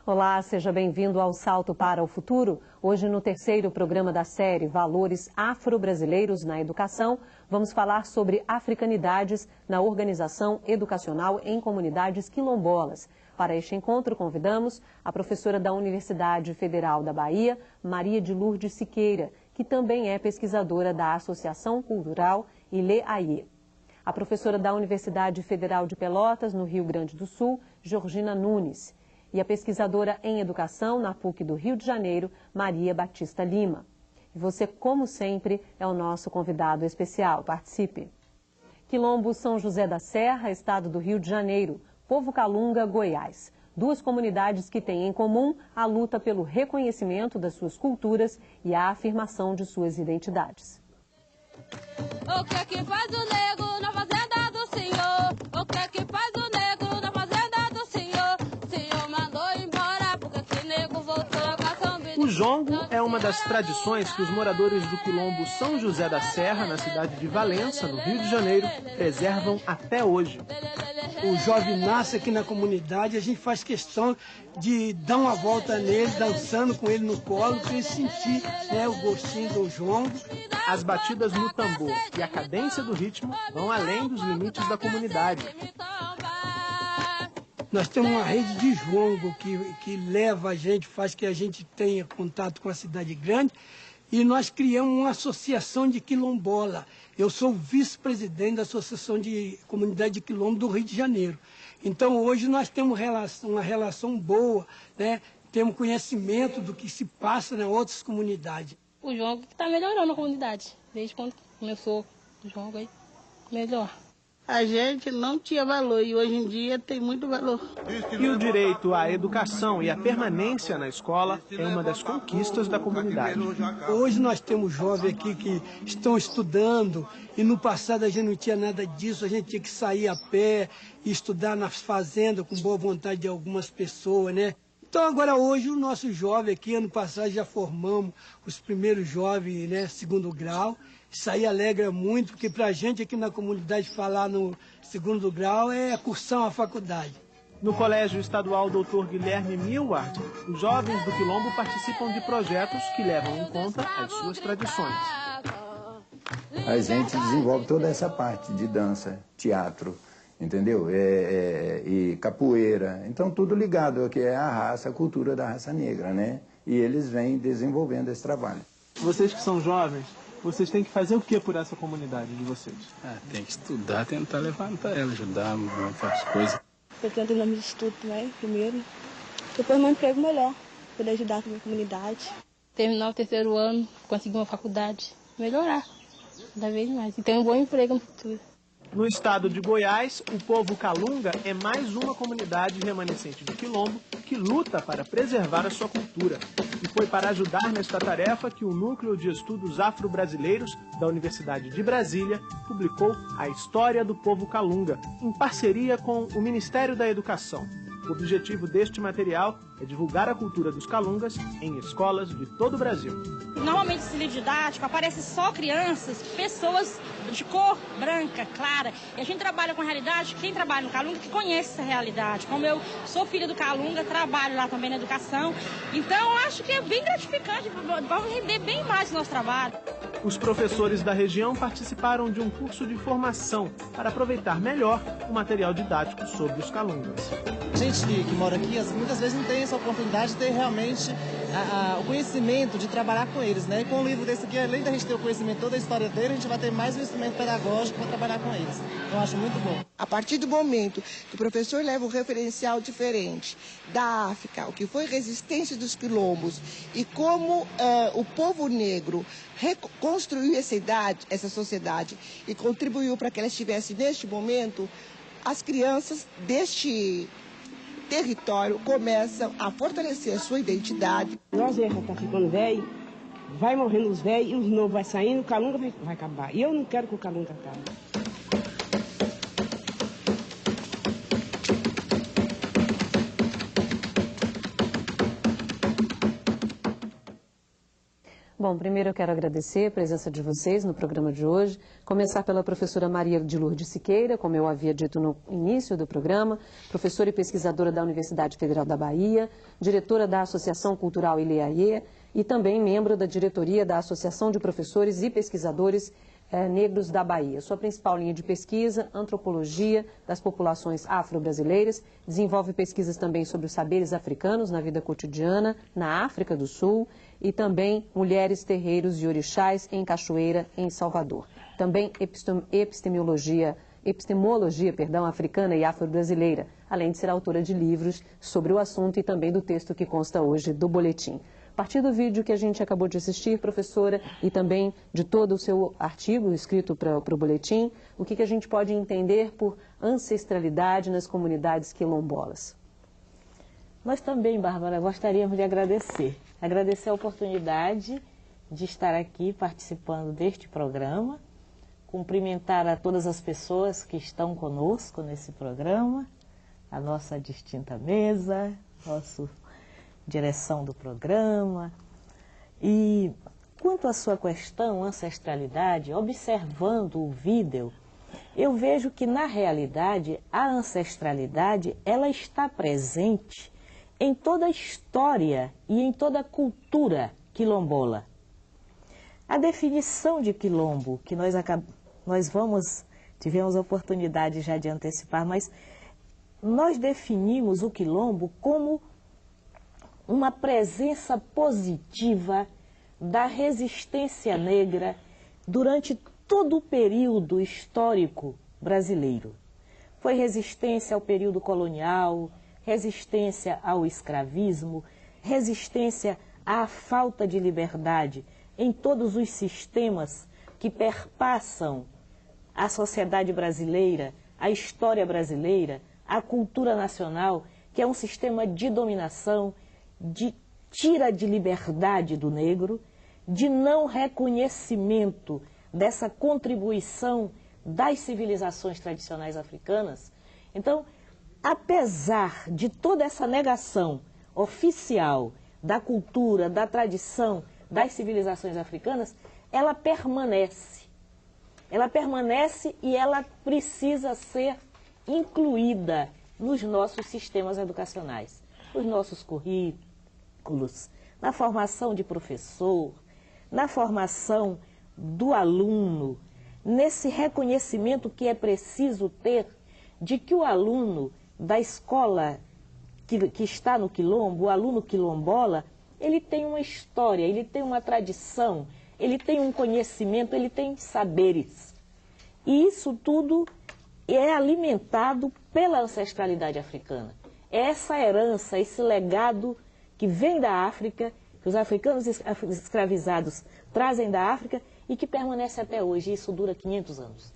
Olá, seja bem-vindo ao Salto para o Futuro. Hoje, no terceiro programa da série Valores Afro-Brasileiros na Educação, vamos falar sobre africanidades na organização educacional em comunidades quilombolas. Para este encontro, convidamos a professora da Universidade Federal da Bahia, Maria de Lourdes Siqueira, que também é pesquisadora da Associação Cultural Ilê Aie. A professora da Universidade Federal de Pelotas, no Rio Grande do Sul, Georgina Nunes. E a pesquisadora em educação na PUC do Rio de Janeiro, Maria Batista Lima. E você, como sempre, é o nosso convidado especial. Participe! Quilombo São José da Serra, estado do Rio de Janeiro. Povo Calunga, Goiás. Duas comunidades que têm em comum a luta pelo reconhecimento das suas culturas e a afirmação de suas identidades. O que é que faz o negro na fazenda do senhor? O que é que faz o negro na fazenda do senhor? O senhor mandou embora porque esse negro voltou com a São Benito. O jongo é uma das tradições que os moradores do quilombo São José da Serra, na cidade de Valença, no Rio de Janeiro, preservam até hoje. O jovem nasce aqui na comunidade, a gente faz questão de dar uma volta nele, dançando com ele no colo, para ele sentir, né, o gostinho do jongo. As batidas no tambor e a cadência do ritmo vão além dos limites da comunidade. Nós temos uma rede de jongo que leva a gente, faz que a gente tenha contato com a cidade grande, e nós criamos uma associação de quilombola. Eu sou vice-presidente da Associação de Comunidade de Quilombo do Rio de Janeiro. Então, hoje nós temos uma relação boa, né? Temos conhecimento do que se passa em outras comunidades. O jongo está melhorando a comunidade. Desde quando começou o jongo aí, melhor. A gente não tinha valor e hoje em dia tem muito valor. E o direito à educação e à permanência na escola é uma das conquistas da comunidade. Hoje nós temos jovens aqui que estão estudando e no passado a gente não tinha nada disso, a gente tinha que sair a pé e estudar nas fazendas com boa vontade de algumas pessoas, né? Então agora hoje o nosso jovem aqui, ano passado já formamos os primeiros jovens, né, segundo grau. Isso aí alegra muito, porque para a gente aqui na comunidade falar no segundo grau é cursar uma faculdade. No Colégio Estadual Dr. Guilherme Milward, os jovens do Quilombo participam de projetos que levam em conta as suas tradições. A gente desenvolve toda essa parte de dança, teatro, entendeu? E capoeira, então tudo ligado que é a raça, a cultura da raça negra, né? E eles vêm desenvolvendo esse trabalho. Vocês que são jovens, vocês têm que fazer o que por essa comunidade de vocês? Tem que estudar, tentar levantar ela, ajudar, fazer as coisas. Eu tento terminar meus estudos também, primeiro. Depois um emprego melhor, poder ajudar a minha comunidade. Terminar o terceiro ano, conseguir uma faculdade, melhorar cada vez mais. E ter um bom emprego no futuro. No estado de Goiás, o povo Calunga é mais uma comunidade remanescente de quilombo que luta para preservar a sua cultura. E foi para ajudar nesta tarefa que o Núcleo de Estudos Afro-Brasileiros da Universidade de Brasília publicou A História do Povo Calunga, em parceria com o Ministério da Educação. O objetivo deste material é divulgar a cultura dos calungas em escolas de todo o Brasil. Normalmente esse livro didático aparece só crianças, pessoas de cor branca, clara. E a gente trabalha com a realidade, quem trabalha no Calunga que conhece essa realidade. Como eu sou filha do Calunga, trabalho lá também na educação. Então eu acho que é bem gratificante, vamos render bem mais o nosso trabalho. Os professores da região participaram de um curso de formação para aproveitar melhor o material didático sobre os calungas. A gente que mora aqui, muitas vezes não tem essa oportunidade de ter realmente o conhecimento de trabalhar com eles, né? E com um livro desse aqui, além da gente ter o conhecimento toda a história dele, a gente vai ter mais um instrumento pedagógico para trabalhar com eles. Então, eu acho muito bom. A partir do momento que o professor leva um referencial diferente da África, o que foi resistência dos quilombos e como o povo negro reconstruiu essa sociedade e contribuiu para que ela estivesse neste momento, as crianças deste território começam a fortalecer a sua identidade. Nós tá ficando velho, vai morrendo os velhos e os novos vai saindo, o Calunga vai acabar. E eu não quero que o Calunga acabe. Bom, primeiro eu quero agradecer a presença de vocês no programa de hoje. Começar pela professora Maria de Lourdes Siqueira, como eu havia dito no início do programa, professora e pesquisadora da Universidade Federal da Bahia, diretora da Associação Cultural Ileaie e também membro da diretoria da Associação de Professores e Pesquisadores Negros da Bahia. Sua principal linha de pesquisa, antropologia das populações afro-brasileiras, desenvolve pesquisas também sobre os saberes africanos na vida cotidiana, na África do Sul, e também mulheres, terreiros e orixás em Cachoeira, em Salvador. Também epistemologia africana e afro-brasileira, além de ser autora de livros sobre o assunto e também do texto que consta hoje do boletim. A partir do vídeo que a gente acabou de assistir, professora, e também de todo o seu artigo escrito para o boletim, o que a gente pode entender por ancestralidade nas comunidades quilombolas? Nós também, Bárbara, gostaríamos de agradecer a oportunidade de estar aqui participando deste programa, cumprimentar a todas as pessoas que estão conosco nesse programa, a nossa distinta mesa, nossa direção do programa. E quanto à sua questão, ancestralidade, observando o vídeo, eu vejo que na realidade a ancestralidade ela está presente em toda a história e em toda a cultura quilombola. A definição de quilombo, que tivemos a oportunidade já de antecipar, mas nós definimos o quilombo como uma presença positiva da resistência negra durante todo o período histórico brasileiro. Foi resistência ao período colonial, resistência ao escravismo, resistência à falta de liberdade em todos os sistemas que perpassam a sociedade brasileira, a história brasileira, a cultura nacional, que é um sistema de dominação, de tira de liberdade do negro, de não reconhecimento dessa contribuição das civilizações tradicionais africanas. Então, apesar de toda essa negação oficial da cultura, da tradição das civilizações africanas, ela permanece. Ela permanece e ela precisa ser incluída nos nossos sistemas educacionais, nos nossos currículos, na formação de professor, na formação do aluno, nesse reconhecimento que é preciso ter de que o aluno da escola que está no quilombo, o aluno quilombola, ele tem uma história, ele tem uma tradição, ele tem um conhecimento, ele tem saberes. E isso tudo é alimentado pela ancestralidade africana. É essa herança, esse legado que vem da África, que os africanos escravizados trazem da África e que permanece até hoje. Isso dura 500 anos.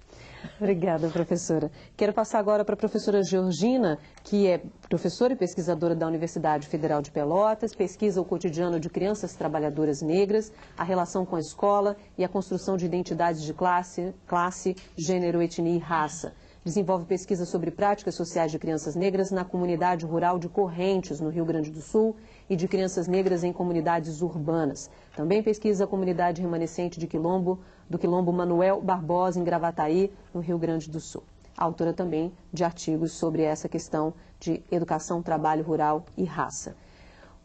Obrigada, professora. Quero passar agora para a professora Georgina, que é professora e pesquisadora da Universidade Federal de Pelotas, pesquisa o cotidiano de crianças trabalhadoras negras, a relação com a escola e a construção de identidades de classe, gênero, etnia e raça. Desenvolve pesquisa sobre práticas sociais de crianças negras na comunidade rural de Correntes, no Rio Grande do Sul, e de crianças negras em comunidades urbanas. Também pesquisa a comunidade remanescente do Quilombo Manuel Barbosa, em Gravataí, no Rio Grande do Sul. Autora também de artigos sobre essa questão de educação, trabalho rural e raça.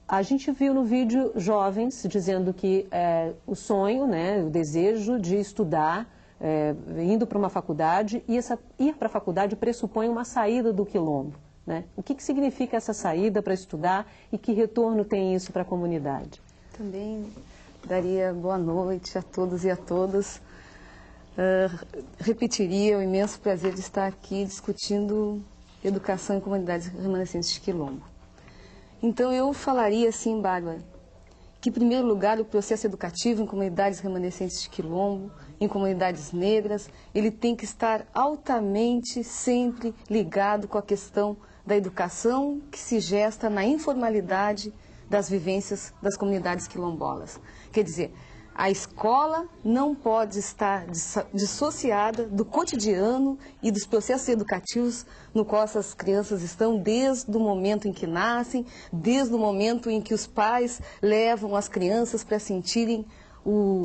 A gente viu no vídeo jovens dizendo que o sonho, o desejo de estudar, indo para uma faculdade, e ir para a faculdade pressupõe uma saída do quilombo. O que significa essa saída para estudar e que retorno tem isso para a comunidade? Também daria boa noite a todos e a todas. Repetiria o imenso prazer de estar aqui discutindo educação em comunidades remanescentes de quilombo. Então eu falaria assim, Bárbara, que em primeiro lugar o processo educativo em comunidades remanescentes de quilombo, em comunidades negras, ele tem que estar altamente sempre ligado com a questão da educação que se gesta na informalidade das vivências das comunidades quilombolas. Quer dizer, a escola não pode estar dissociada do cotidiano e dos processos educativos no qual essas crianças estão desde o momento em que nascem, desde o momento em que os pais levam as crianças para sentirem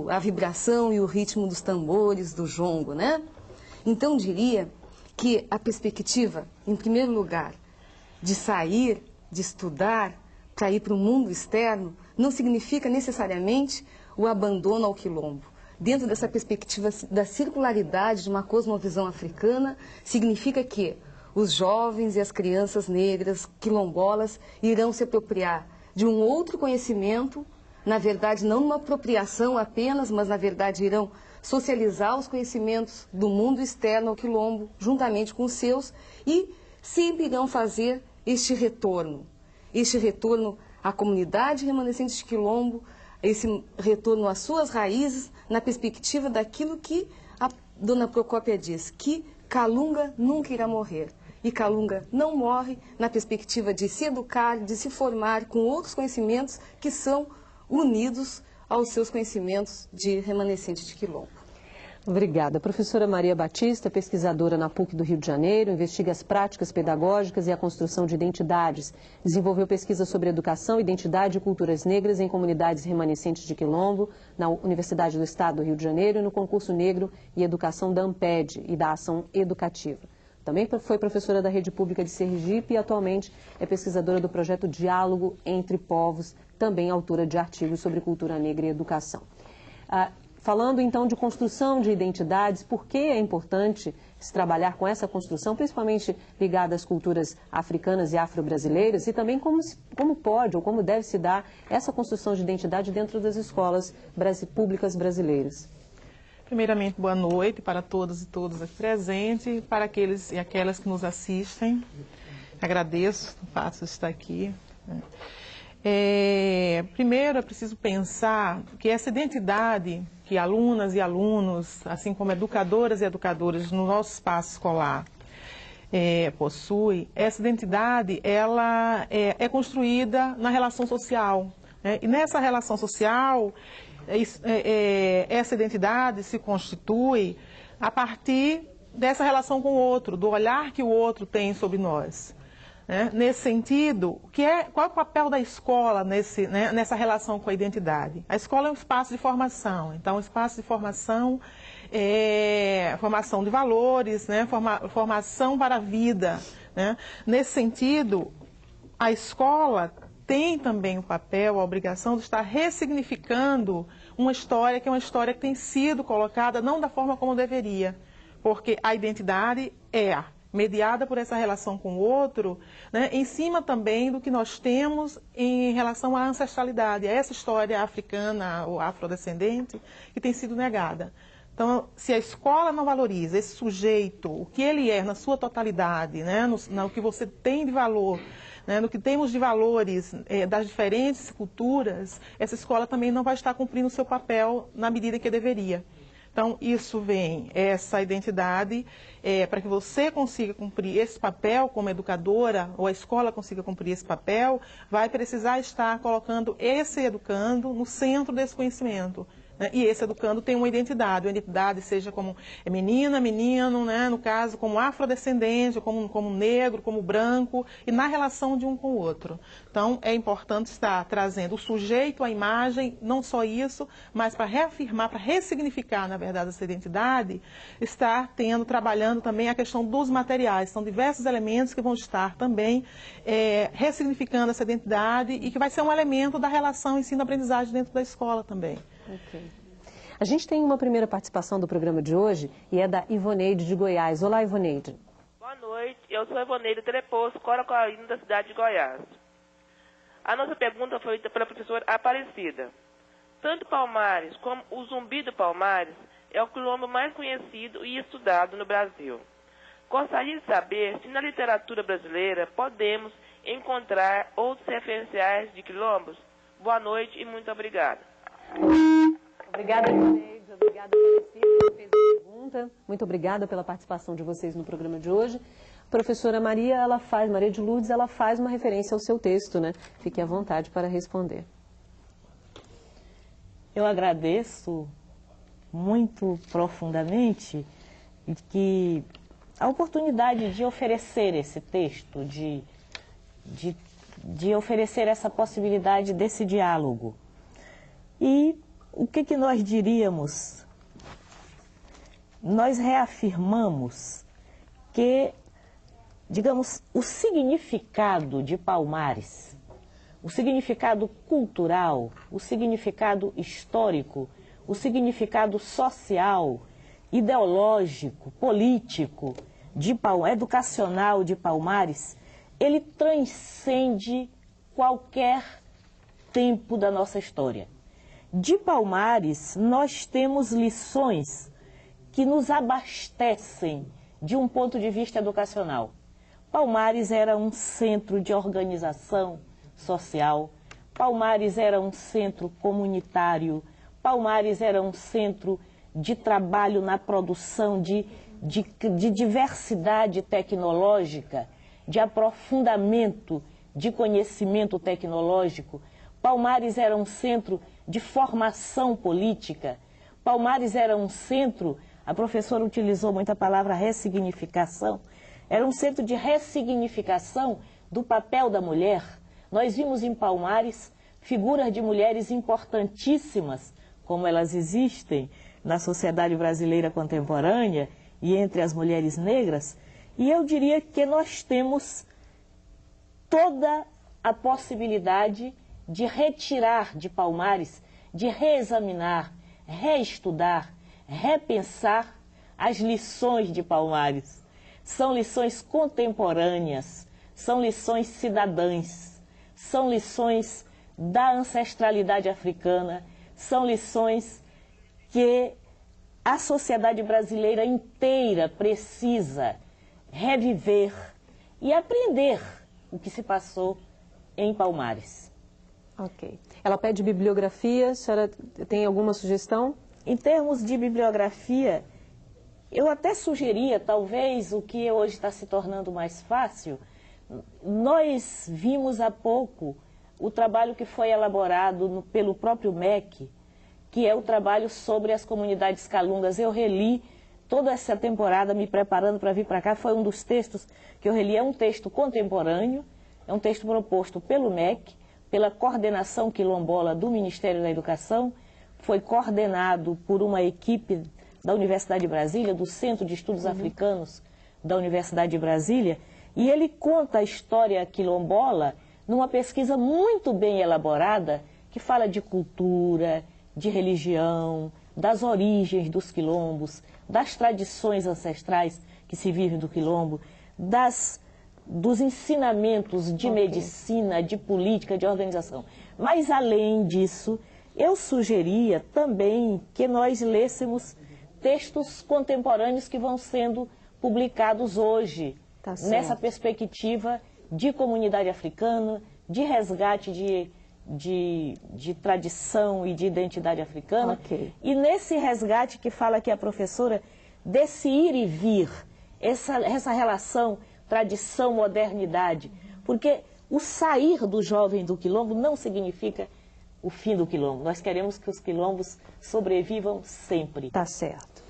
a vibração e o ritmo dos tambores, do jongo, né? Então, diria que a perspectiva, em primeiro lugar, de sair, de estudar, para ir para o mundo externo, não significa necessariamente o abandono ao quilombo. Dentro dessa perspectiva da circularidade de uma cosmovisão africana, significa que os jovens e as crianças negras, quilombolas, irão se apropriar de um outro conhecimento, na verdade não uma apropriação apenas, mas na verdade irão socializar os conhecimentos do mundo externo ao quilombo, juntamente com os seus, e sempre irão fazer este retorno à comunidade remanescente de quilombo, esse retorno às suas raízes, na perspectiva daquilo que a dona Procópia diz, que Calunga nunca irá morrer. E Calunga não morre na perspectiva de se educar, de se formar com outros conhecimentos que são unidos aos seus conhecimentos de remanescente de quilombo. Obrigada. Professora Maria Batista, pesquisadora na PUC do Rio de Janeiro, investiga as práticas pedagógicas e a construção de identidades. Desenvolveu pesquisa sobre educação, identidade e culturas negras em comunidades remanescentes de quilombo na Universidade do Estado do Rio de Janeiro e no concurso Negro e Educação da AMPED e da Ação Educativa. Também foi professora da Rede Pública de Sergipe e atualmente é pesquisadora do projeto Diálogo entre Povos, também autora de artigos sobre cultura negra e educação. Falando então de construção de identidades, por que é importante se trabalhar com essa construção, principalmente ligada às culturas africanas e afro-brasileiras, e também como pode ou como deve se dar essa construção de identidade dentro das escolas públicas brasileiras? Primeiramente, boa noite para todos e todas aqui presentes, para aqueles e aquelas que nos assistem. Agradeço o fato de estar aqui. Primeiro, é preciso pensar que essa identidade que alunas e alunos, assim como educadoras e educadores no nosso espaço escolar possui, essa identidade ela é construída na relação social. E nessa relação social, essa identidade se constitui a partir dessa relação com o outro, do olhar que o outro tem sobre nós. Nesse sentido, qual é o papel da escola nessa relação com a identidade? A escola é um espaço de formação, então um espaço de formação formação de valores, formação para a vida. Nesse sentido, a escola tem também o papel, a obrigação de estar ressignificando uma história que é uma história que tem sido colocada não da forma como deveria, porque a identidade é mediada por essa relação com o outro, em cima também do que nós temos em relação à ancestralidade, a essa história africana ou afrodescendente que tem sido negada. Então, se a escola não valoriza esse sujeito, o que ele é na sua totalidade, no que você tem de valor, no que temos de valores das diferentes culturas, essa escola também não vai estar cumprindo o seu papel na medida que deveria. Então, isso vem, essa identidade, para que você consiga cumprir esse papel como educadora, ou a escola consiga cumprir esse papel, vai precisar estar colocando esse educando no centro desse conhecimento. E esse educando tem uma identidade seja como menina, menino, no caso como afrodescendente, como negro, como branco, e na relação de um com o outro. Então, é importante estar trazendo o sujeito à imagem, não só isso, mas para reafirmar, para ressignificar, na verdade, essa identidade, estar trabalhando também a questão dos materiais. São diversos elementos que vão estar também ressignificando essa identidade e que vai ser um elemento da relação ensino-aprendizagem dentro da escola também. Okay. A gente tem uma primeira participação do programa de hoje e é da Ivoneide de Goiás. Olá, Ivoneide. Boa noite, eu sou Ivoneide Treposo, Corocoalino, da cidade de Goiás. A nossa pergunta foi feita pela professora Aparecida. Tanto Palmares como o Zumbi do Palmares é o quilombo mais conhecido e estudado no Brasil. Gostaria de saber se na literatura brasileira podemos encontrar outros referenciais de quilombos. Boa noite e muito obrigada. Obrigada, Ivoneide. Obrigada, Aparecida, que fez a pergunta. Muito obrigada pela participação de vocês no programa de hoje. A professora Maria de Lourdes, ela faz uma referência ao seu texto, Fique à vontade para responder. Eu agradeço muito profundamente a oportunidade de oferecer esse texto, de oferecer essa possibilidade desse diálogo. E o que nós diríamos? Nós reafirmamos que, digamos, o significado de Palmares, o significado cultural, o significado histórico, o significado social, ideológico, político, educacional de Palmares, ele transcende qualquer tempo da nossa história. De Palmares, nós temos lições que nos abastecem de um ponto de vista educacional. Palmares era um centro de organização social, Palmares era um centro comunitário, Palmares era um centro de trabalho na produção de diversidade tecnológica, de aprofundamento de conhecimento tecnológico. Palmares era um centro de formação política. Palmares era um centro, a professora utilizou muito a palavra ressignificação, era um centro de ressignificação do papel da mulher. Nós vimos em Palmares figuras de mulheres importantíssimas, como elas existem na sociedade brasileira contemporânea e entre as mulheres negras, e eu diria que nós temos toda a possibilidade de retirar de Palmares, de reexaminar, reestudar, repensar as lições de Palmares. São lições contemporâneas, são lições cidadãs, são lições da ancestralidade africana, são lições que a sociedade brasileira inteira precisa reviver e aprender o que se passou em Palmares. Ok. Ela pede bibliografia, a senhora tem alguma sugestão? Em termos de bibliografia, eu até sugeria, talvez, o que hoje está se tornando mais fácil. Nós vimos há pouco o trabalho que foi elaborado pelo próprio MEC, que é o trabalho sobre as comunidades calungas. Eu reli toda essa temporada, me preparando para vir para cá, foi um dos textos que eu reli. É um texto contemporâneo, é um texto proposto pelo MEC, pela coordenação quilombola do Ministério da Educação, foi coordenado por uma equipe da Universidade de Brasília, do Centro de Estudos Africanos da Universidade de Brasília, e ele conta a história quilombola numa pesquisa muito bem elaborada, que fala de cultura, de religião, das origens dos quilombos, das tradições ancestrais que se vivem do quilombo, dos ensinamentos de medicina, de política, de organização. Mas, além disso, eu sugeria também que nós lêssemos textos contemporâneos que vão sendo publicados hoje, nessa perspectiva de comunidade africana, de resgate de tradição e de identidade africana. Okay. E nesse resgate que fala aqui a professora, desse ir e vir, essa relação tradição, modernidade, porque o sair do jovem do quilombo não significa o fim do quilombo. Nós queremos que os quilombos sobrevivam sempre. Tá certo.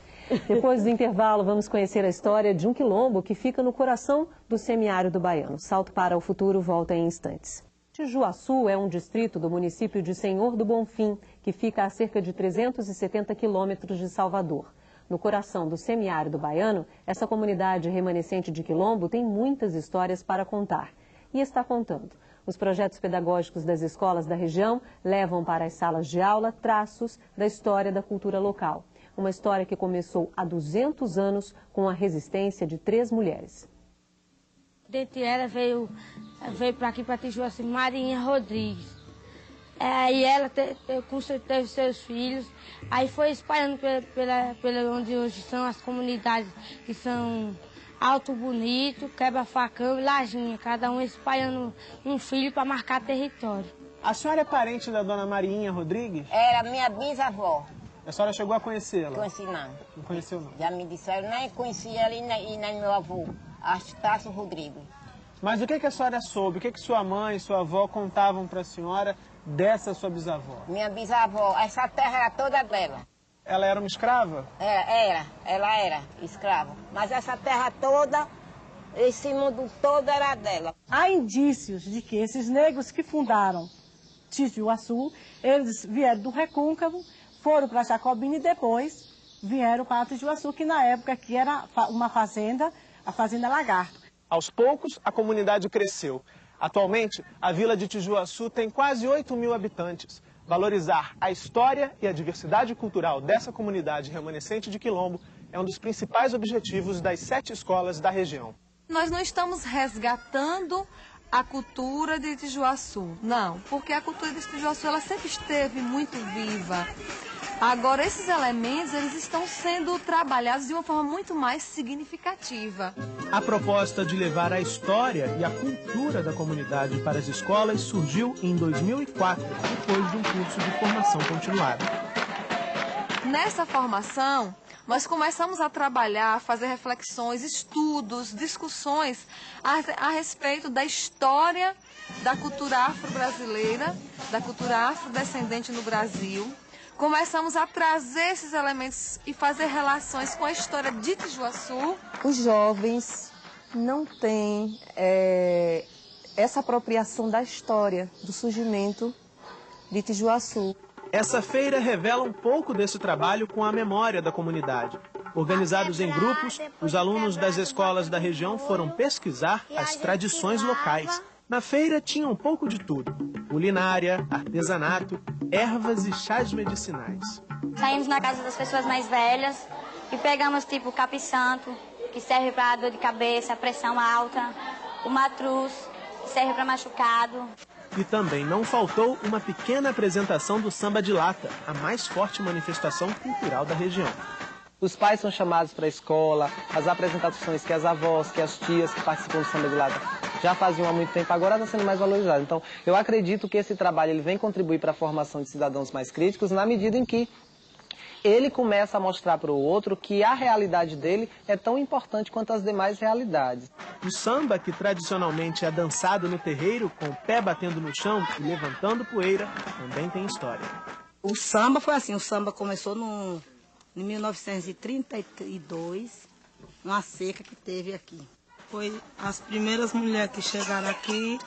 Depois do intervalo, vamos conhecer a história de um quilombo que fica no coração do semiárido baiano. Salto para o futuro volta em instantes. Tijuaçu é um distrito do município de Senhor do Bonfim, que fica a cerca de 370 quilômetros de Salvador. No coração do semiárido baiano, essa comunidade remanescente de quilombo tem muitas histórias para contar. E está contando. Os projetos pedagógicos das escolas da região levam para as salas de aula traços da história da cultura local. Uma história que começou há 200 anos com a resistência de 3 mulheres. Dentre elas veio para aqui, para Tijuaçu, Marinha Rodrigues. Aí ela teve seus filhos, aí foi espalhando pela onde hoje são as comunidades, que são Alto Bonito, Quebra-Facão e Lajinha, cada um espalhando um filho para marcar território. A senhora é parente da dona Marinha Rodrigues? Era minha bisavó. A senhora chegou a conhecê-la? Conheci não. Não conheceu não? Já me disseram, nem conheci ela e nem meu avô, Astácio Rodrigo. Mas o que a senhora soube? O que sua mãe e sua avó contavam para a senhora dessa sua bisavó? Minha bisavó, essa terra era toda dela. Ela era uma escrava? Ela era escrava. Mas essa terra toda, esse mundo todo era dela. Há indícios de que esses negros que fundaram Tijuaçu, eles vieram do Recôncavo, foram para Jacobina e depois vieram para Tijuaçu, que na época aqui era uma fazenda, a Fazenda Lagarto. Aos poucos, a comunidade cresceu. Atualmente, a vila de Tijuaçu tem quase 8.000 habitantes. Valorizar a história e a diversidade cultural dessa comunidade remanescente de Quilombo é um dos principais objetivos das 7 escolas da região. Nós não estamos resgatando a cultura de Tijuaçu, não, porque a cultura de Tijuaçu ela sempre esteve muito viva. Agora, esses elementos eles estão sendo trabalhados de uma forma muito mais significativa. A proposta de levar a história e a cultura da comunidade para as escolas surgiu em 2004, depois de um curso de formação continuada. Nessa formação, nós começamos a trabalhar, a fazer reflexões, estudos, discussões a respeito da história da cultura afro-brasileira, da cultura afrodescendente no Brasil. Começamos a trazer esses elementos e fazer relações com a história de Tijuaçu. Os jovens não têm essa apropriação da história, do surgimento de Tijuaçu. Essa feira revela um pouco desse trabalho com a memória da comunidade. Organizados em grupos, os alunos das escolas da região foram pesquisar as tradições locais. Na feira tinha um pouco de tudo: culinária, artesanato, ervas e chás medicinais. Saímos na casa das pessoas mais velhas e pegamos tipo o capim-santo, que serve para dor de cabeça, pressão alta, o matruz, que serve para machucado. E também não faltou uma pequena apresentação do samba de lata, a mais forte manifestação cultural da região. Os pais são chamados para a escola, as apresentações que as avós, que as tias que participam do samba de lata já faziam há muito tempo, agora está sendo mais valorizado. Então, eu acredito que esse trabalho ele vem contribuir para a formação de cidadãos mais críticos, na medida em que ele começa a mostrar para o outro que a realidade dele é tão importante quanto as demais realidades. O samba, que tradicionalmente é dançado no terreiro, com o pé batendo no chão e levantando poeira, também tem história. O samba foi assim, o samba começou em 1932, uma seca que teve aqui. Foi as primeiras mulheres que chegaram aqui,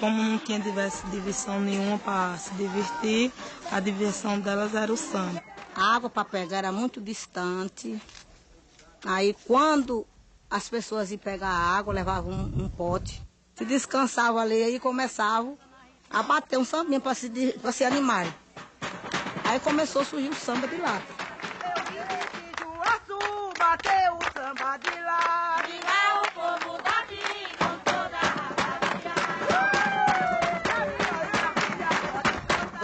como não tinha divisão nenhuma para se divertir, a diversão delas era o samba. A água para pegar era muito distante, aí quando as pessoas iam pegar a água, levavam um pote, se descansavam ali e começavam a bater um sambinha para se animar. Aí começou a surgir o samba de lata. Bateu o samba de lá, de lá o povo bate com toda a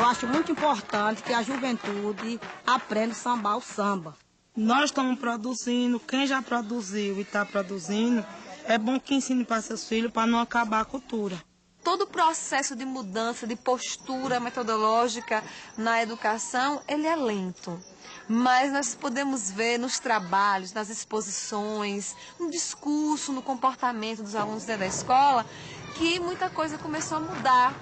Eu acho muito importante que a juventude aprenda a sambar o samba. Nós estamos produzindo, quem já produziu e está produzindo, é bom que ensine para seus filhos para não acabar a cultura. Todo o processo de mudança, de postura metodológica na educação, ele é lento. Mas nós podemos ver nos trabalhos, nas exposições, no discurso, no comportamento dos alunos dentro da escola, que muita coisa começou a mudar.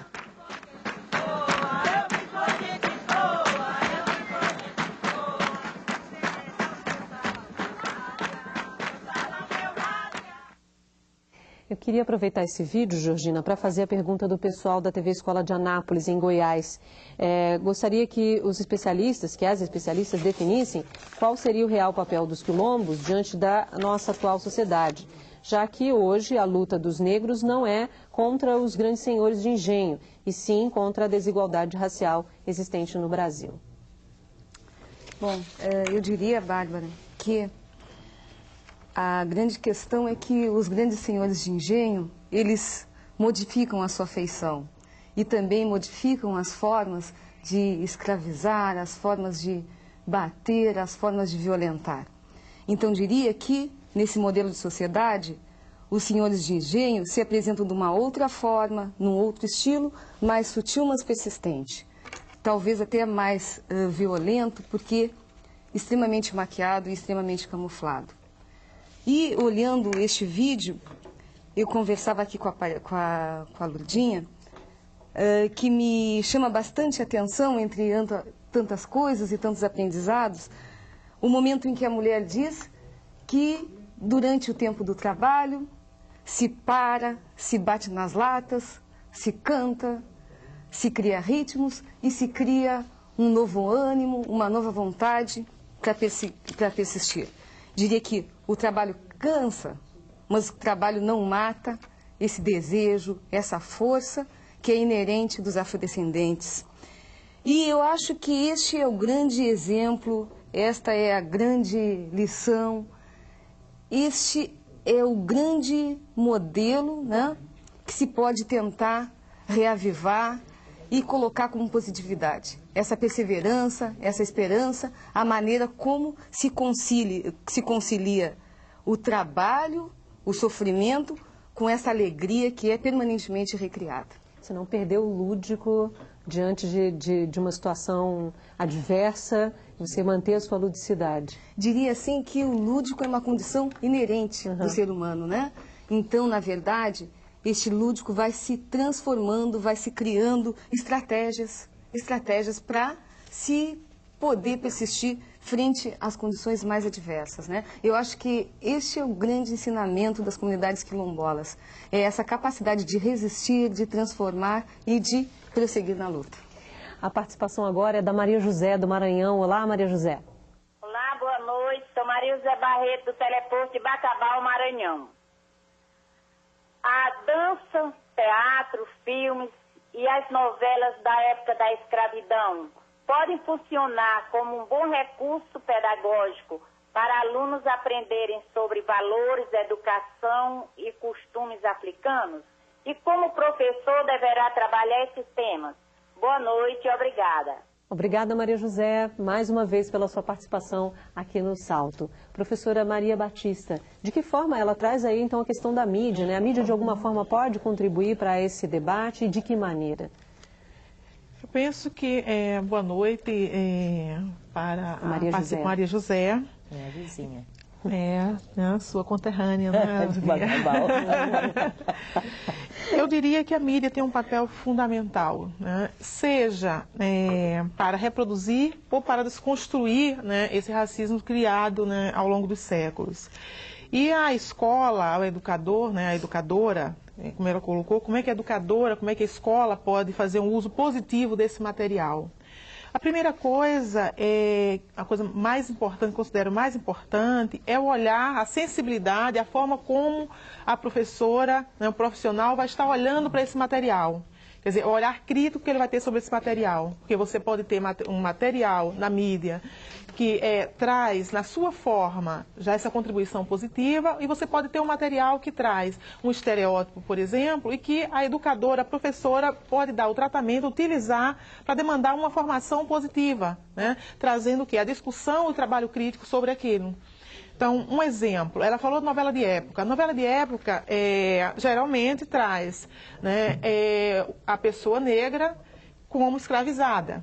Eu queria aproveitar esse vídeo, Georgina, para fazer a pergunta do pessoal da TV Escola de Anápolis, em Goiás. Gostaria que os especialistas, que as especialistas definissem qual seria o real papel dos quilombos diante da nossa atual sociedade, já que hoje a luta dos negros não é contra os grandes senhores de engenho, e sim contra a desigualdade racial existente no Brasil. Bom, eu diria, Bárbara, que a grande questão é que os grandes senhores de engenho, eles modificam a sua feição e também modificam as formas de escravizar, as formas de bater, as formas de violentar. Então, diria que, nesse modelo de sociedade, os senhores de engenho se apresentam de uma outra forma, num outro estilo, mais sutil, mas persistente. Talvez até mais violento, porque extremamente maquiado e extremamente camuflado. E, olhando este vídeo, eu conversava aqui com a Lurdinha, que me chama bastante atenção, entre tantas coisas e tantos aprendizados, o momento em que a mulher diz que, durante o tempo do trabalho, se para, se bate nas latas, se canta, se cria ritmos e se cria um novo ânimo, uma nova vontade para persistir. Diria que o trabalho cansa, mas o trabalho não mata esse desejo, essa força que é inerente dos afrodescendentes. E eu acho que este é o grande exemplo, esta é a grande lição, este é o grande modelo, né, que se pode tentar reavivar e colocar como positividade. Essa perseverança, essa esperança, a maneira como se concilia o trabalho, o sofrimento, com essa alegria que é permanentemente recriada. Você não perdeu o lúdico diante de uma situação adversa, você manter a sua ludicidade? Diria assim que o lúdico é uma condição inerente do ser humano, né? Então, na verdade, este lúdico vai se transformando, vai se criando estratégias para se poder persistir frente às condições mais adversas, né? Eu acho que este é o grande ensinamento das comunidades quilombolas, é essa capacidade de resistir, de transformar e de prosseguir na luta. A participação agora é da Maria José, do Maranhão. Olá, Maria José. Olá, boa noite. Sou Maria José Barreto, do Teleposto de Bacabal, Maranhão. A dança, teatro, filmes e as novelas da época da escravidão podem funcionar como um bom recurso pedagógico para alunos aprenderem sobre valores, educação e costumes africanos? E como o professor deverá trabalhar esses temas? Boa noite e obrigada. Obrigada, Maria José, mais uma vez pela sua participação aqui no Salto. Professora Maria Batista, de que forma ela traz aí então a questão da mídia, né? A mídia de alguma forma pode contribuir para esse debate e de que maneira? Eu penso que, boa noite para a Maria José. Minha vizinha. Sua conterrânea, né? De Bacabal. Eu diria que a mídia tem um papel fundamental, né? Seja para reproduzir ou para desconstruir, né, esse racismo criado, né, ao longo dos séculos. E a escola, o educador, né, a educadora, como ela colocou, como é que a educadora, como é que a escola pode fazer um uso positivo desse material? A primeira coisa, a coisa mais importante, considero mais importante, é o olhar, a sensibilidade, a forma como a professora, né, o profissional vai estar olhando para esse material. Quer dizer, o olhar crítico que ele vai ter sobre esse material. Porque você pode ter um material na mídia que traz, na sua forma, já essa contribuição positiva, e você pode ter um material que traz um estereótipo, por exemplo, e que a educadora, a professora, pode dar o tratamento, utilizar para demandar uma formação positiva, né? Trazendo o quê? A discussão e o trabalho crítico sobre aquilo. Então, um exemplo, ela falou de novela de época. A novela de época geralmente traz, né, a pessoa negra como escravizada.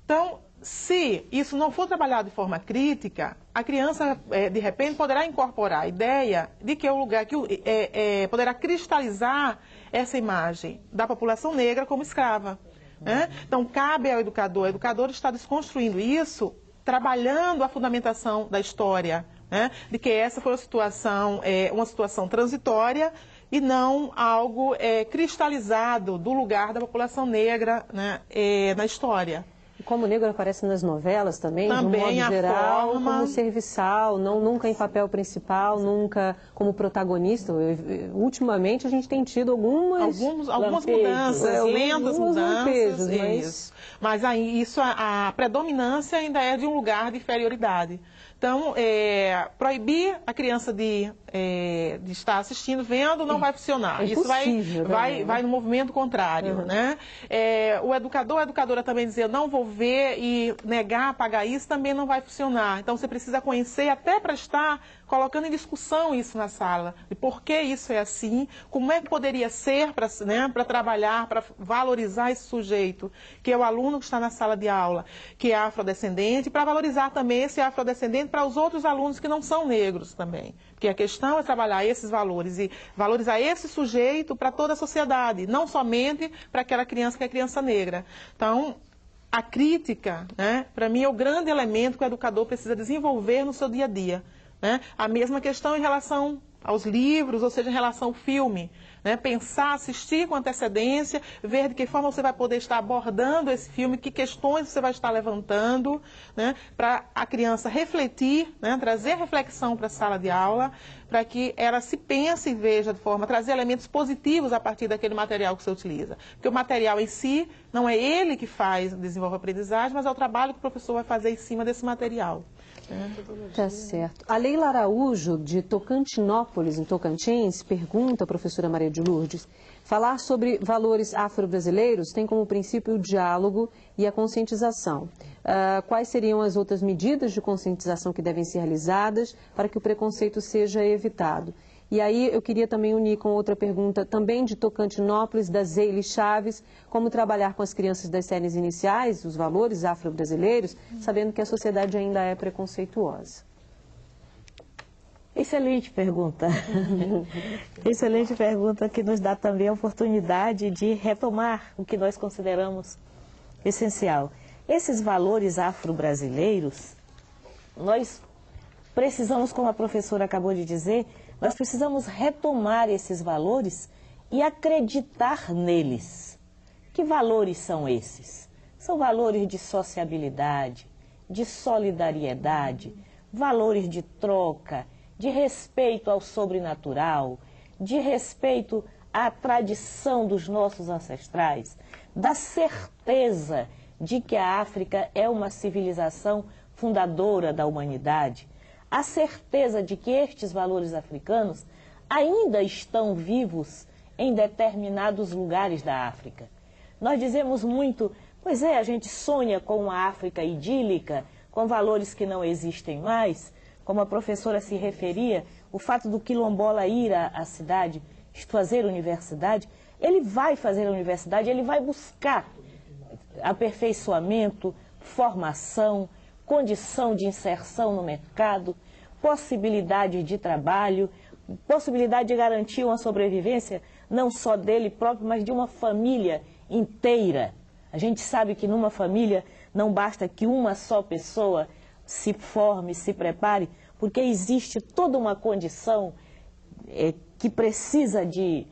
Então, se isso não for trabalhado de forma crítica, a criança, de repente, poderá incorporar a ideia de que é o lugar que poderá cristalizar essa imagem da população negra como escrava, né? Então, cabe ao educador. O educador está desconstruindo isso, trabalhando a fundamentação da história, né? De que essa foi uma situação transitória e não algo cristalizado do lugar da população negra, né, na história. E como o negro aparece nas novelas também, de um modo geral, como serviçal, nunca em papel principal, nunca como protagonista. Ultimamente a gente tem tido algumas mudanças, lentas mudanças, lampejos, mas aí a predominância ainda é de um lugar de inferioridade. Então, proibir a criança de estar assistindo, vendo, não vai funcionar. Isso vai no movimento contrário, né? O educador, a educadora também dizer, não vou ver e negar, apagar isso, também não vai funcionar. Então, você precisa conhecer até para estar colocando em discussão isso na sala, de por que isso é assim, como é que poderia ser para trabalhar, para valorizar esse sujeito, que é o aluno que está na sala de aula, que é afrodescendente, para valorizar também esse afrodescendente para os outros alunos que não são negros também. Porque a questão é trabalhar esses valores e valorizar esse sujeito para toda a sociedade, não somente para aquela criança que é criança negra. Então, a crítica, né, para mim, é o grande elemento que o educador precisa desenvolver no seu dia a dia. Né? A mesma questão em relação aos livros, ou seja, em relação ao filme. Né? Pensar, assistir com antecedência, ver de que forma você vai poder estar abordando esse filme, que questões você vai estar levantando, né? Para a criança refletir, né? Trazer reflexão para a sala de aula, para que ela se pense e veja de forma, trazer elementos positivos a partir daquele material que você utiliza. Porque o material em si, não é ele que desenvolve a aprendizagem, mas é o trabalho que o professor vai fazer em cima desse material. Tá certo. A Leila Araújo, de Tocantinópolis, em Tocantins, pergunta à professora Maria de Lourdes: falar sobre valores afro-brasileiros tem como princípio o diálogo e a conscientização. Quais seriam as outras medidas de conscientização que devem ser realizadas para que o preconceito seja evitado? E aí eu queria também unir com outra pergunta, também de Tocantinópolis, da Zeile Chaves: como trabalhar com as crianças das séries iniciais, os valores afro-brasileiros, sabendo que a sociedade ainda é preconceituosa? Excelente pergunta. Excelente pergunta, que nos dá também a oportunidade de retomar o que nós consideramos essencial. Esses valores afro-brasileiros, nós precisamos, como a professora acabou de dizer, nós precisamos retomar esses valores e acreditar neles. Que valores são esses? São valores de sociabilidade, de solidariedade, valores de troca, de respeito ao sobrenatural, de respeito à tradição dos nossos ancestrais, da certeza de que a África é uma civilização fundadora da humanidade, a certeza de que estes valores africanos ainda estão vivos em determinados lugares da África. Nós dizemos muito, pois é, a gente sonha com uma África idílica, com valores que não existem mais. Como a professora se referia, o fato do quilombola ir à cidade, fazer universidade, ele vai fazer a universidade, ele vai buscar aperfeiçoamento, formação, condição de inserção no mercado, possibilidade de trabalho, possibilidade de garantir uma sobrevivência não só dele próprio, mas de uma família inteira. A gente sabe que numa família não basta que uma só pessoa se forme, se prepare, porque existe toda uma condição que precisa de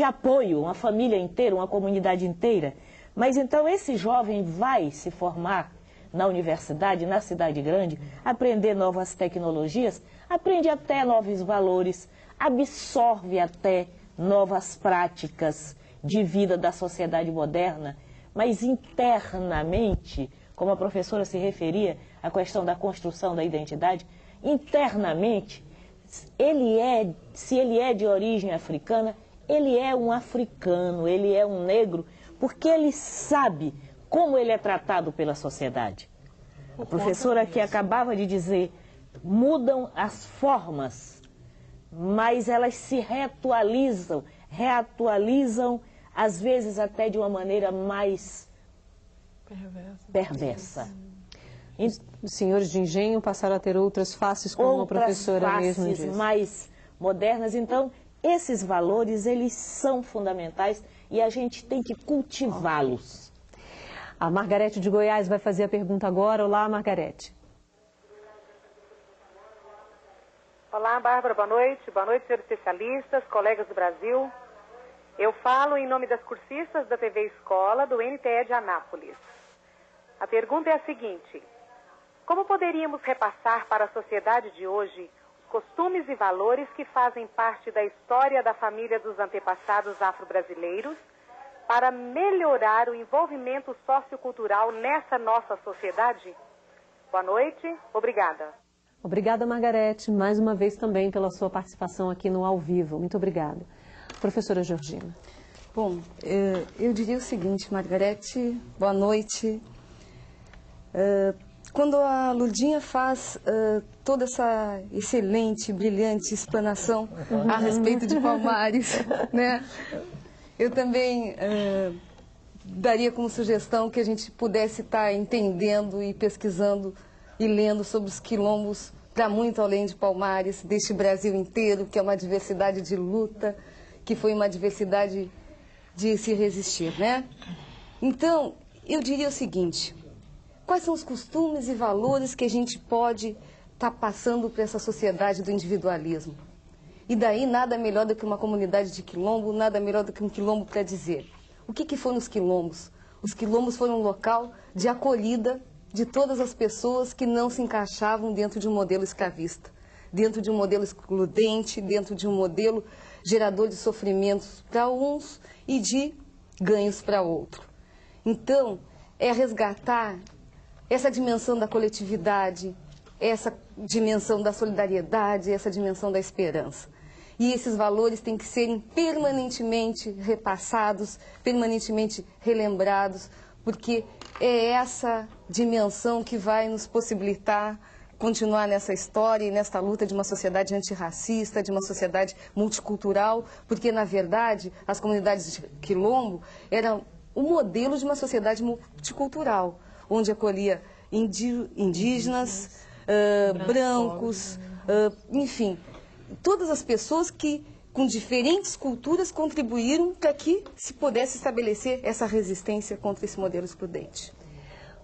apoio, uma família inteira, uma comunidade inteira. Mas então esse jovem vai se formar na universidade, na cidade grande, aprender novas tecnologias, aprende até novos valores, absorve até novas práticas de vida da sociedade moderna, mas internamente, como a professora se referia à questão da construção da identidade, internamente, se ele é de origem africana, ele é um africano, ele é um negro, porque ele sabe como ele é tratado pela sociedade. A professora que acabava de dizer, mudam as formas, mas elas se reatualizam às vezes até de uma maneira mais perversa. Os senhores de engenho passaram a ter outras faces, como a professora mesmo disse. Outras faces mais modernas. Então, esses valores, eles são fundamentais e a gente tem que cultivá-los. A Margarete de Goiás vai fazer a pergunta agora. Olá, Margarete. Olá, Bárbara, boa noite. Boa noite, senhores especialistas, colegas do Brasil. Eu falo em nome das cursistas da TV Escola do NTE de Anápolis. A pergunta é a seguinte: como poderíamos repassar para a sociedade de hoje os costumes e valores que fazem parte da história da família dos antepassados afro-brasileiros para melhorar o envolvimento sociocultural nessa nossa sociedade? Boa noite, obrigada. Obrigada, Margarete, mais uma vez também pela sua participação aqui no Ao Vivo. Muito obrigada. Professora Georgina. Bom, eu diria o seguinte, Margarete, boa noite. Quando a Lurdinha faz toda essa excelente, brilhante explanação a respeito de Palmares, né? Eu também daria como sugestão que a gente pudesse estar entendendo e pesquisando e lendo sobre os quilombos para muito além de Palmares, deste Brasil inteiro, que é uma diversidade de luta, que foi uma diversidade de se resistir, né? Então, eu diria o seguinte: quais são os costumes e valores que a gente pode está passando por essa sociedade do individualismo. E daí nada melhor do que uma comunidade de quilombo, nada melhor do que um quilombo para dizer. O que foram os quilombos? Os quilombos foram um local de acolhida de todas as pessoas que não se encaixavam dentro de um modelo escravista, dentro de um modelo excludente, dentro de um modelo gerador de sofrimentos para uns e de ganhos para outros. Então, é resgatar essa dimensão da coletividade, essa dimensão da solidariedade, essa dimensão da esperança. E esses valores têm que serem permanentemente repassados, permanentemente relembrados, porque é essa dimensão que vai nos possibilitar continuar nessa história e nesta luta de uma sociedade antirracista, de uma sociedade multicultural, porque, na verdade, as comunidades de quilombo eram o modelo de uma sociedade multicultural, onde acolhia indígenas, brancos, enfim, todas as pessoas que, com diferentes culturas, contribuíram para que se pudesse estabelecer essa resistência contra esse modelo excludente.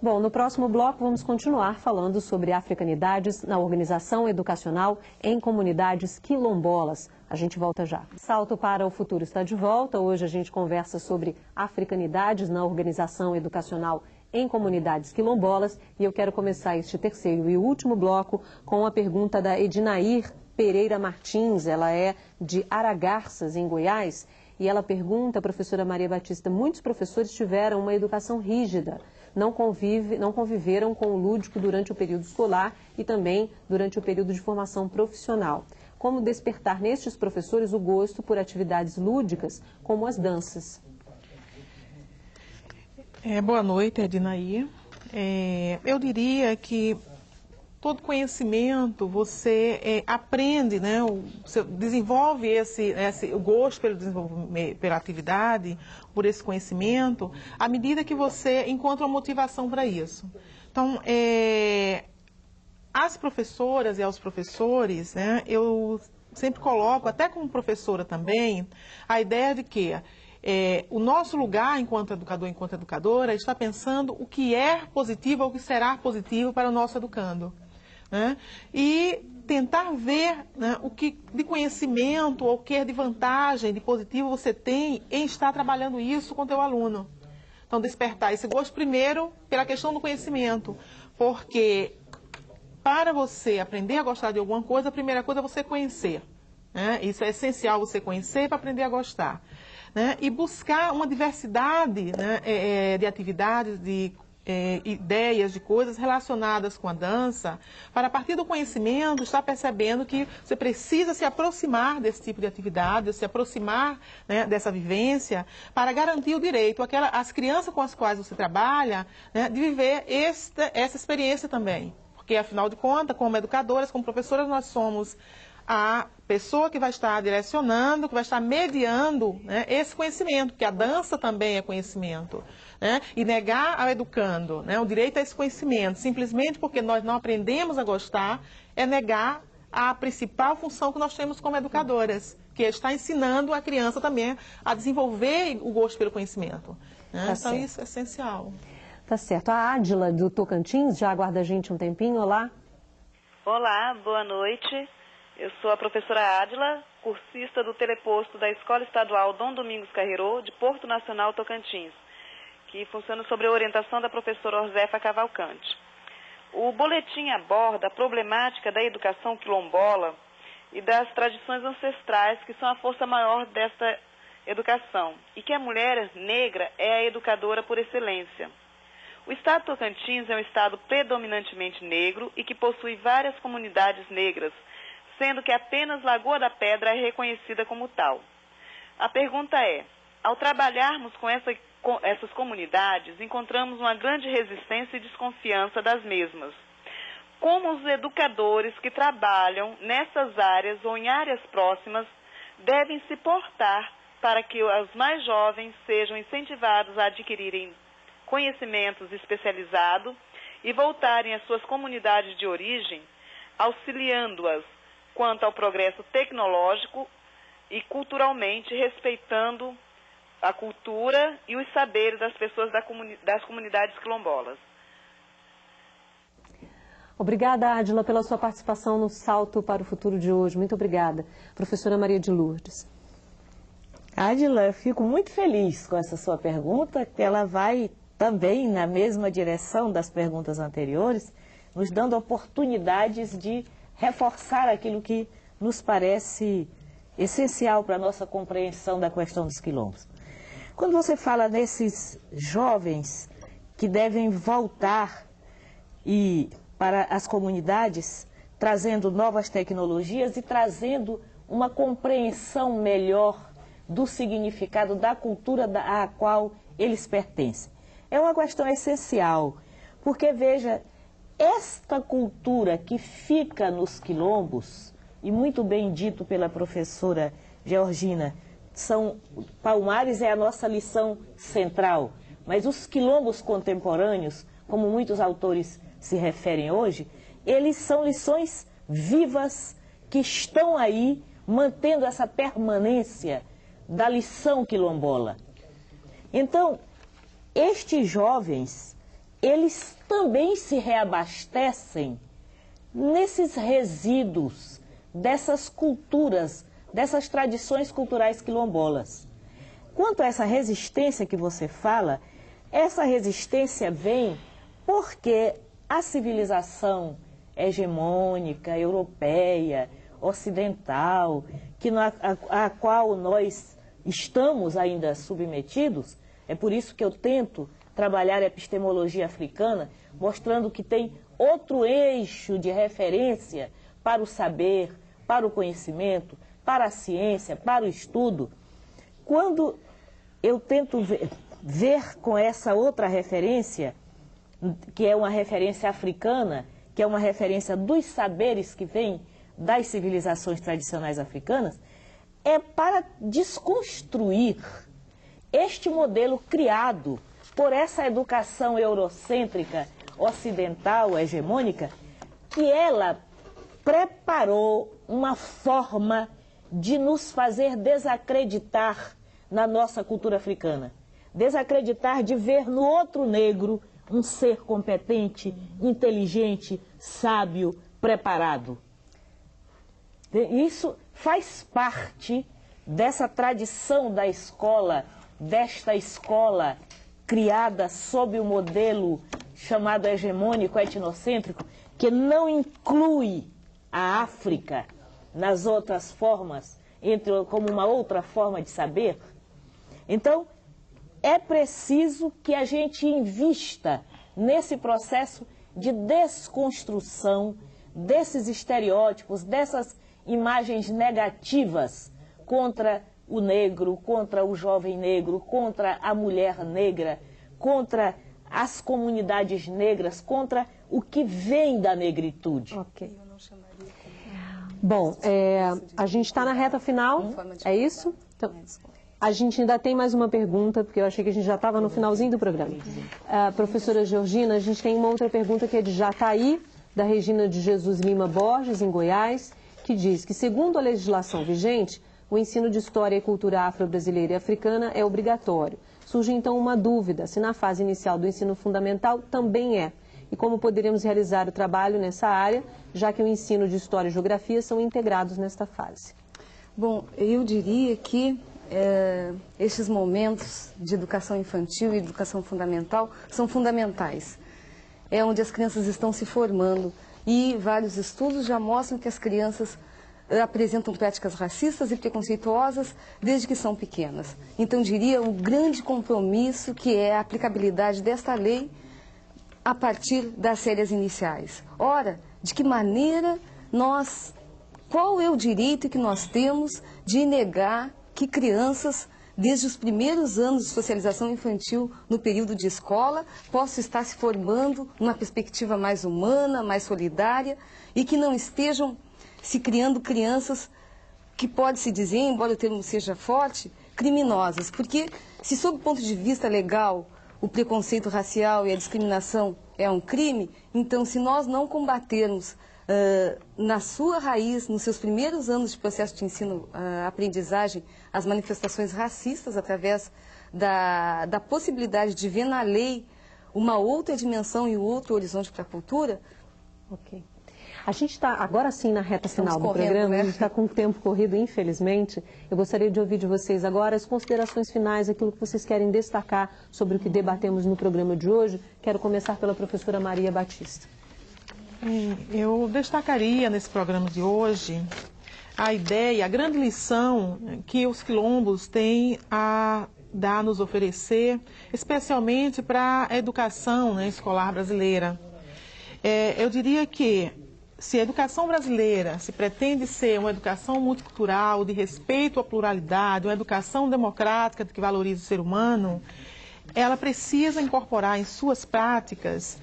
Bom, no próximo bloco vamos continuar falando sobre africanidades na organização educacional em comunidades quilombolas. A gente volta já. Salto para o Futuro está de volta. Hoje a gente conversa sobre africanidades na organização educacional em comunidades quilombolas e eu quero começar este terceiro e último bloco com a pergunta da Edinair Pereira Martins. Ela é de Aragarças, em Goiás, e ela pergunta, professora Maria Batista, muitos professores tiveram uma educação rígida, não conviveram com o lúdico durante o período escolar e também durante o período de formação profissional. Como despertar nestes professores o gosto por atividades lúdicas, como as danças? Boa noite, Edinaí. Eu diria que todo conhecimento você aprende, né? Você desenvolve o gosto pela atividade, por esse conhecimento, à medida que você encontra uma motivação para isso. Então, as professoras e aos professores, né, eu sempre coloco, até como professora também, a ideia de que o nosso lugar enquanto educador, enquanto educadora, está pensando o que é positivo ou o que será positivo para o nosso educando. Né? E tentar ver, né, o que de conhecimento ou o que de vantagem, de positivo você tem em estar trabalhando isso com o teu aluno. Então, despertar esse gosto primeiro pela questão do conhecimento, porque para você aprender a gostar de alguma coisa, a primeira coisa é você conhecer. Né? Isso é essencial, você conhecer para aprender a gostar. Né? E buscar uma diversidade, né, de atividades, de ideias, de coisas relacionadas com a dança, para a partir do conhecimento estar percebendo que você precisa se aproximar desse tipo de atividade, se aproximar, né, dessa vivência, para garantir o direito às crianças com as quais você trabalha, né, de viver essa experiência também. Porque, afinal de contas, como educadoras, como professoras, nós somos a pessoa que vai estar direcionando, que vai estar mediando, né, esse conhecimento, porque a dança também é conhecimento. Né? E negar ao educando, né, o direito a esse conhecimento, simplesmente porque nós não aprendemos a gostar, é negar a principal função que nós temos como educadoras, que é estar ensinando a criança também a desenvolver o gosto pelo conhecimento. Né? Então, certo. Isso é essencial. Tá certo. A Ádila, do Tocantins, já aguarda a gente um tempinho. Olá. Olá, boa noite. Eu sou a professora Ádila, cursista do teleposto da Escola Estadual Dom Domingos Carreiro, de Porto Nacional, Tocantins, que funciona sob a orientação da professora Orzefa Cavalcante. O boletim aborda a problemática da educação quilombola e das tradições ancestrais, que são a força maior desta educação, e que a mulher negra é a educadora por excelência. O estado de Tocantins é um estado predominantemente negro e que possui várias comunidades negras, sendo que apenas Lagoa da Pedra é reconhecida como tal. A pergunta é, ao trabalharmos com essas comunidades, encontramos uma grande resistência e desconfiança das mesmas. Como os educadores que trabalham nessas áreas ou em áreas próximas devem se portar para que os mais jovens sejam incentivados a adquirirem conhecimentos especializados e voltarem às suas comunidades de origem, auxiliando-as quanto ao progresso tecnológico e culturalmente respeitando a cultura e os saberes das pessoas das comunidades quilombolas. Obrigada, Adila, pela sua participação no Salto para o Futuro de hoje. Muito obrigada. Professora Maria de Lourdes. Adila, eu fico muito feliz com essa sua pergunta, que ela vai também na mesma direção das perguntas anteriores, nos dando oportunidades de reforçar aquilo que nos parece essencial para a nossa compreensão da questão dos quilombos. Quando você fala nesses jovens que devem voltar para as comunidades, trazendo novas tecnologias e trazendo uma compreensão melhor do significado da cultura à qual eles pertencem. É uma questão essencial, porque, veja, esta cultura que fica nos quilombos, e muito bem dito pela professora Georgina, Palmares é a nossa lição central, mas os quilombos contemporâneos, como muitos autores se referem hoje, eles são lições vivas que estão aí mantendo essa permanência da lição quilombola. Então, estes jovens, eles também se reabastecem nesses resíduos dessas culturas, dessas tradições culturais quilombolas. Quanto a essa resistência que você fala, essa resistência vem porque a civilização hegemônica, europeia, ocidental, a qual nós estamos ainda submetidos, é por isso que eu tento trabalhar a epistemologia africana, mostrando que tem outro eixo de referência para o saber, para o conhecimento, para a ciência, para o estudo. Quando eu tento ver com essa outra referência, que é uma referência africana, que é uma referência dos saberes que vêm das civilizações tradicionais africanas, é para desconstruir este modelo criado por essa educação eurocêntrica, ocidental, hegemônica, que ela preparou uma forma de nos fazer desacreditar na nossa cultura africana. Desacreditar de ver no outro negro um ser competente, inteligente, sábio, preparado. Isso faz parte dessa tradição da escola, desta escola criada sob o modelo chamado hegemônico, etnocêntrico, que não inclui a África nas outras formas, como uma outra forma de saber. Então, é preciso que a gente invista nesse processo de desconstrução desses estereótipos, dessas imagens negativas contra o negro, contra o jovem negro, contra a mulher negra, contra as comunidades negras, contra o que vem da negritude. Ok. Bom, a gente está na reta final, é isso? Então, a gente ainda tem mais uma pergunta, porque eu achei que a gente já estava no finalzinho do programa. Professora Georgina, a gente tem uma outra pergunta que é de Jataí, da Regina de Jesus Lima Borges, em Goiás, que diz que, segundo a legislação vigente, o ensino de história e cultura afro-brasileira e africana é obrigatório. Surge então uma dúvida, se na fase inicial do ensino fundamental também é, e como poderemos realizar o trabalho nessa área, já que o ensino de história e geografia são integrados nesta fase. Bom, eu diria que estes momentos de educação infantil e educação fundamental são fundamentais. É onde as crianças estão se formando e vários estudos já mostram que as crianças apresentam práticas racistas e preconceituosas desde que são pequenas. Então, diria um grande compromisso que é a aplicabilidade desta lei a partir das séries iniciais. Ora, de que maneira qual é o direito que nós temos de negar que crianças, desde os primeiros anos de socialização infantil, no período de escola, possam estar se formando numa perspectiva mais humana, mais solidária, e que não estejam se criando crianças que pode-se dizer, embora o termo seja forte, criminosas. Porque se, sob o ponto de vista legal, o preconceito racial e a discriminação é um crime, então, se nós não combatermos na sua raiz, nos seus primeiros anos de processo de ensino-aprendizagem, as manifestações racistas através da possibilidade de ver na lei uma outra dimensão e outro horizonte para a cultura, Ok. A gente está agora sim na reta final do programa, né? A gente está com o tempo corrido, infelizmente. Eu gostaria de ouvir de vocês agora as considerações finais, aquilo que vocês querem destacar sobre o que debatemos no programa de hoje. Quero começar pela professora Maria Batista. Eu destacaria nesse programa de hoje a ideia, a grande lição que os quilombos têm a dar, nos oferecer, especialmente para a educação, né, escolar brasileira. Eu diria que se a educação brasileira se pretende ser uma educação multicultural, de respeito à pluralidade, uma educação democrática que valoriza o ser humano, ela precisa incorporar em suas práticas,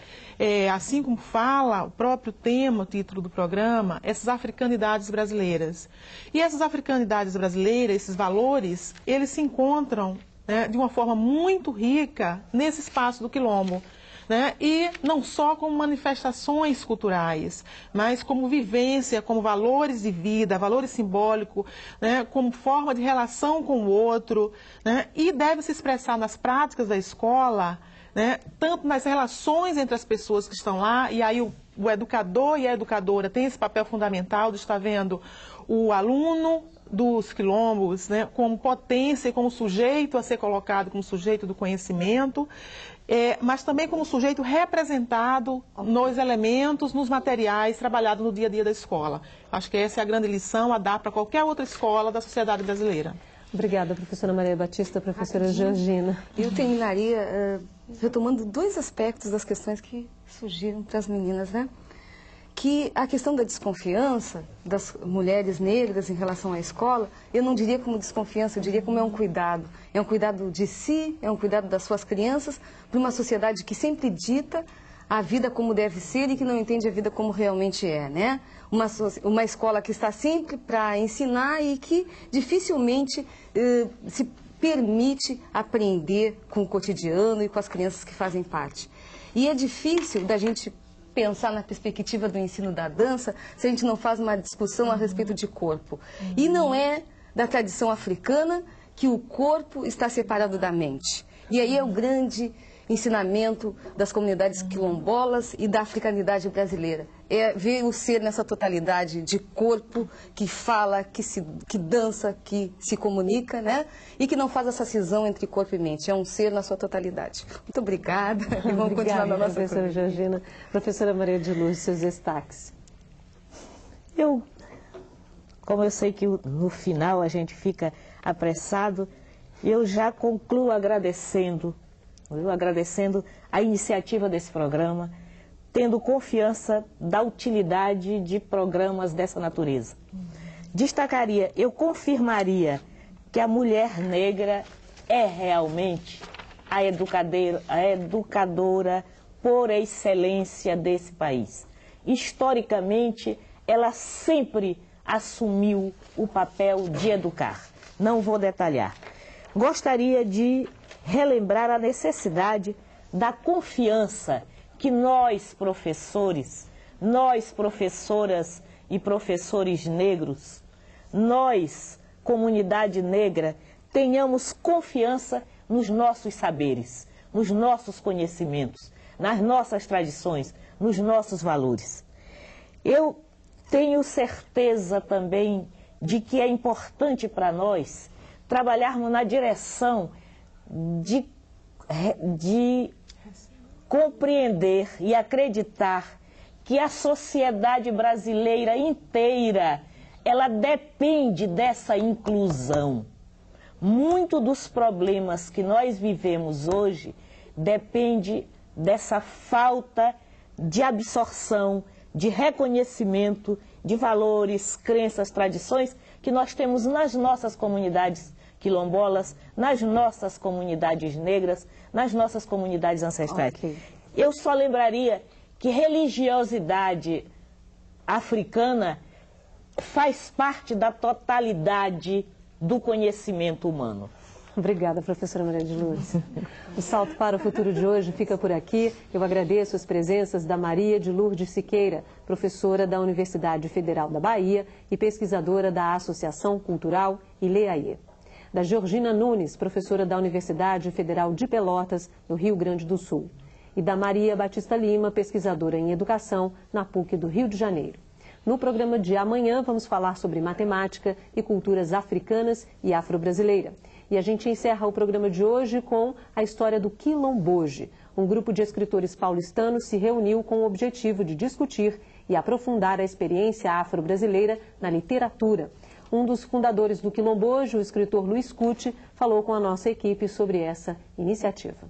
assim como fala o próprio tema, o título do programa, essas africanidades brasileiras. E essas africanidades brasileiras, esses valores, eles se encontram, né, de uma forma muito rica nesse espaço do quilombo. Né? E não só como manifestações culturais, mas como vivência, como valores de vida, valores simbólicos, né? Como forma de relação com o outro, né? E deve se expressar nas práticas da escola, né? Tanto nas relações entre as pessoas que estão lá, e aí o educador e a educadora têm esse papel fundamental de estar vendo o aluno dos quilombos, né, como potência e como sujeito a ser colocado como sujeito do conhecimento, mas também como sujeito representado nos elementos, nos materiais trabalhados no dia a dia da escola. Acho que essa é a grande lição a dar para qualquer outra escola da sociedade brasileira. Obrigada, professora Maria Batista, professora Georgina. Eu terminaria retomando dois aspectos das questões que surgiram para as meninas, né? Que a questão da desconfiança das mulheres negras em relação à escola, eu não diria como desconfiança, eu diria como é um cuidado. É um cuidado de si, é um cuidado das suas crianças, para uma sociedade que sempre dita a vida como deve ser e que não entende a vida como realmente é, né? Uma escola que está sempre para ensinar e que dificilmente se permite aprender com o cotidiano e com as crianças que fazem parte. E é difícil da gente pensar na perspectiva do ensino da dança se a gente não faz uma discussão a respeito de corpo. E não é da tradição africana que o corpo está separado da mente. E aí é o grande ensinamento das comunidades quilombolas e da africanidade brasileira. É ver o ser nessa totalidade de corpo que fala, que dança, que se comunica, né? E que não faz essa cisão entre corpo e mente. É um ser na sua totalidade. Muito obrigada. E vamos continuar na nossa professora Georgina. Professora Maria de Lourdes, seus destaques. Como eu sei que no final a gente fica apressado, eu já concluo agradecendo a iniciativa desse programa, tendo confiança da utilidade de programas dessa natureza. Destacaria, eu confirmaria que a mulher negra é realmente a educadora por excelência desse país. Historicamente, ela sempre assumiu o papel de educar. Não vou detalhar. Gostaria de relembrar a necessidade da confiança que nós, professores, nós, professoras e professores negros, nós, comunidade negra, tenhamos confiança nos nossos saberes, nos nossos conhecimentos, nas nossas tradições, nos nossos valores. Eu tenho certeza também de que é importante para nós trabalharmos na direção de compreender e acreditar que a sociedade brasileira inteira, ela depende dessa inclusão. Muito dos problemas que nós vivemos hoje depende dessa falta de absorção, de reconhecimento de valores, crenças, tradições que nós temos nas nossas comunidades quilombolas, nas nossas comunidades negras, nas nossas comunidades ancestrais. Okay. Eu só lembraria que religiosidade africana faz parte da totalidade do conhecimento humano. Obrigada, professora Maria de Lourdes. O Salto para o Futuro de hoje fica por aqui. Eu agradeço as presenças da Maria de Lourdes Siqueira, professora da Universidade Federal da Bahia e pesquisadora da Associação Cultural Ileaie. Da Georgina Nunes, professora da Universidade Federal de Pelotas, no Rio Grande do Sul. e da Maria Batista Lima, pesquisadora em educação na PUC do Rio de Janeiro. No programa de amanhã vamos falar sobre matemática e culturas africanas e afro-brasileira. E a gente encerra o programa de hoje com a história do Quilomboje. Um grupo de escritores paulistanos se reuniu com o objetivo de discutir e aprofundar a experiência afro-brasileira na literatura. Um dos fundadores do Quilomboje, o escritor Luiz Cuti, falou com a nossa equipe sobre essa iniciativa.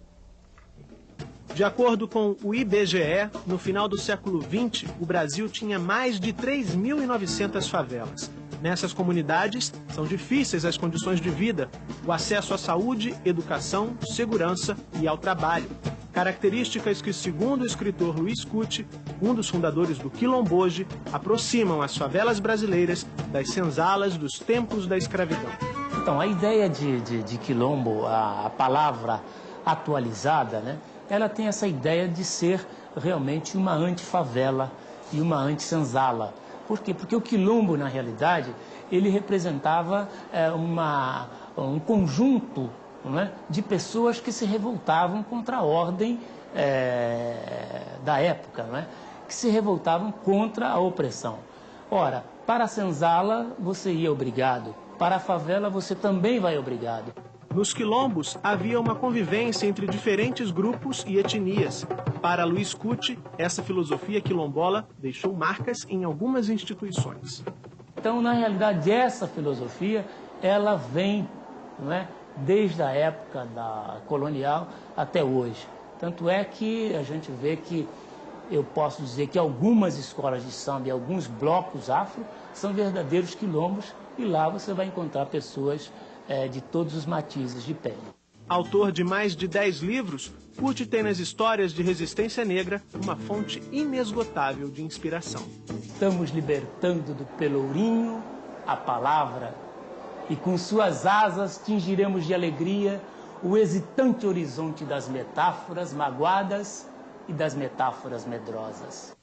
De acordo com o IBGE, no final do século XX, o Brasil tinha mais de 3.900 favelas. Nessas comunidades, são difíceis as condições de vida, o acesso à saúde, educação, segurança e ao trabalho. Características que, segundo o escritor Luiz Cuti, um dos fundadores do Quilomboje, aproximam as favelas brasileiras das senzalas dos tempos da escravidão. Então, a ideia de quilombo, a palavra atualizada, né? Ela tem essa ideia de ser realmente uma antifavela e uma anti-senzala. Por quê? Porque o quilombo, na realidade, ele representava um conjunto, não é, de pessoas que se revoltavam contra a ordem da época, não é? Que se revoltavam contra a opressão. Ora, para a senzala você ia obrigado, para a favela você também vai obrigado. Nos quilombos, havia uma convivência entre diferentes grupos e etnias. Para Luiz Cuti, essa filosofia quilombola deixou marcas em algumas instituições. Então, na realidade, essa filosofia, ela vem, não é, desde a época colonial até hoje. Tanto é que a gente vê que, eu posso dizer que algumas escolas de samba e alguns blocos afro são verdadeiros quilombos, e lá você vai encontrar pessoas de todos os matizes de pele. Autor de mais de 10 livros, Cuti tem nas histórias de resistência negra uma fonte inesgotável de inspiração. Estamos libertando do pelourinho a palavra, e com suas asas tingiremos de alegria o hesitante horizonte das metáforas magoadas e das metáforas medrosas.